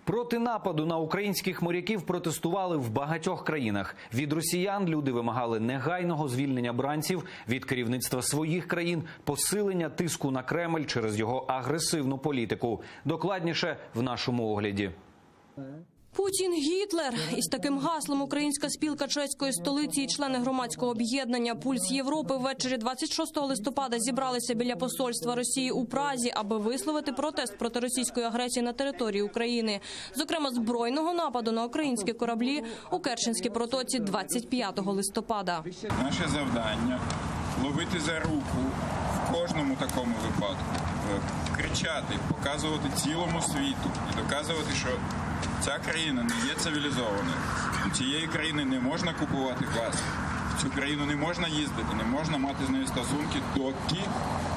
Проти нападу на українських моряків протестували в багатьох країнах. Від росіян люди вимагали негайного звільнення бранців, від керівництва своїх країн – посилення тиску на Кремль через його агресивну політику. Докладніше в нашому огляді. Путін – Гітлер. Із таким гаслом українська спілка чеської столиці і члени громадського об'єднання «Пульс Європи» ввечері 26 листопада зібралися біля посольства Росії у Празі, аби висловити протест проти російської агресії на території України. Зокрема, збройного нападу на українські кораблі у Керченській протоці 25 листопада. Наше завдання – ловити за руку в кожному такому випадку, кричати, показувати цілому світу і доказувати, що ця країна не є цивілізованою. У цієї країни не можна купувати газ. В цю країну не можна їздити, не можна мати з нею стосунки, доки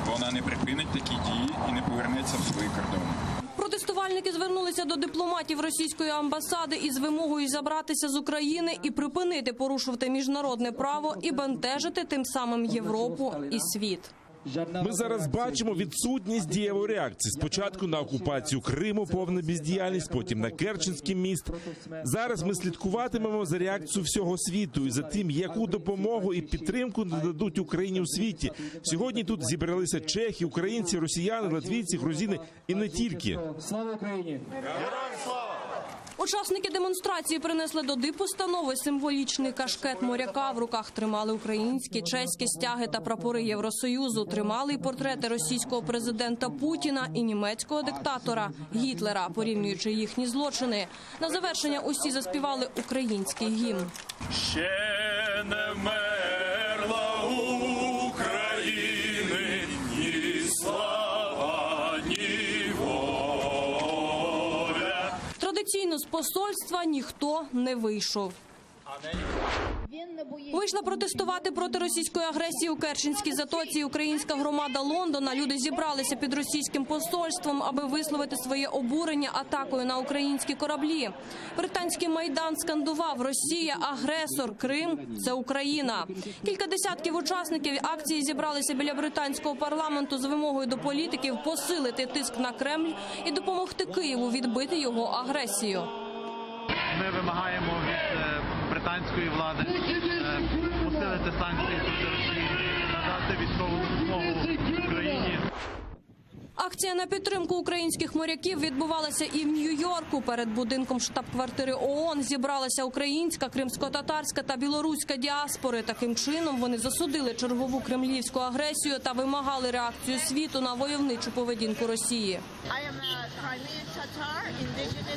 вона не припинить такі дії і не повернеться в свої кордони. Протестувальники звернулися до дипломатів російської амбасади із вимогою забратися з України і припинити порушувати міжнародне право і бентежити тим самим Європу і світ. Ми зараз бачимо відсутність дієвої реакції. Спочатку на окупацію Криму повна бездіяльність, потім на Керченський міст. Зараз ми слідкуватимемо за реакцією всього світу і за тим, яку допомогу і підтримку нададуть Україні у світі. Сьогодні тут зібралися чехи, українці, росіяни, латвійці, грузини і не тільки. Слава Україні! Учасники демонстрації принесли до дипустанови символічний кашкет моряка. В руках тримали українські, чеські стяги та прапори Євросоюзу. Тримали й портрети російського президента Путіна і німецького диктатора Гітлера, порівнюючи їхні злочини. На завершення усі заспівали український гімн. Ще не вмерла України ні слава, ні воля. Традиційно з посольства ніхто не вийшов. Вийшла протестувати проти російської агресії у Керченській затоці українська громада Лондона. Люди зібралися під російським посольством, аби висловити своє обурення атакою на українські кораблі. Британський Майдан скандував: «Росія – агресор, Крим – це Україна». Кілька десятків учасників акції зібралися біля британського парламенту з вимогою до політиків посилити тиск на Кремль і допомогти Києву відбити його агресію. Ми вимагаємо від британської влади посилити санкції проти Росії, надати військову допомогу Україні. Акція на підтримку українських моряків відбувалася і в Нью-Йорку. Перед будинком штаб-квартири ООН зібралася українська, кримсько-татарська та білоруська діаспори. Таким чином вони засудили чергову кремлівську агресію та вимагали реакцію світу на войовничу поведінку Росії.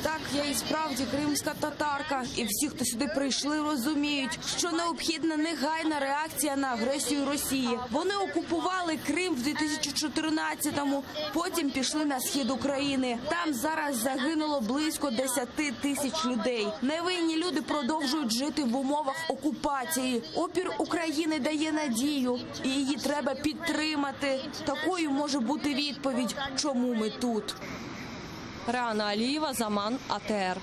Так, я і справді кримська татарка. І всі, хто сюди прийшли, розуміють, що необхідна негайна реакція на агресію Росії. Вони окупували Крим в 2014-му, потім пішли на схід України. Там зараз загинуло близько 10 тисяч людей. Невинні люди продовжують жити в умовах окупації. Опір України дає надію, і її треба підтримати. Такою може бути відповідь, чому ми тут. Реана Алієва, Заман, АТР.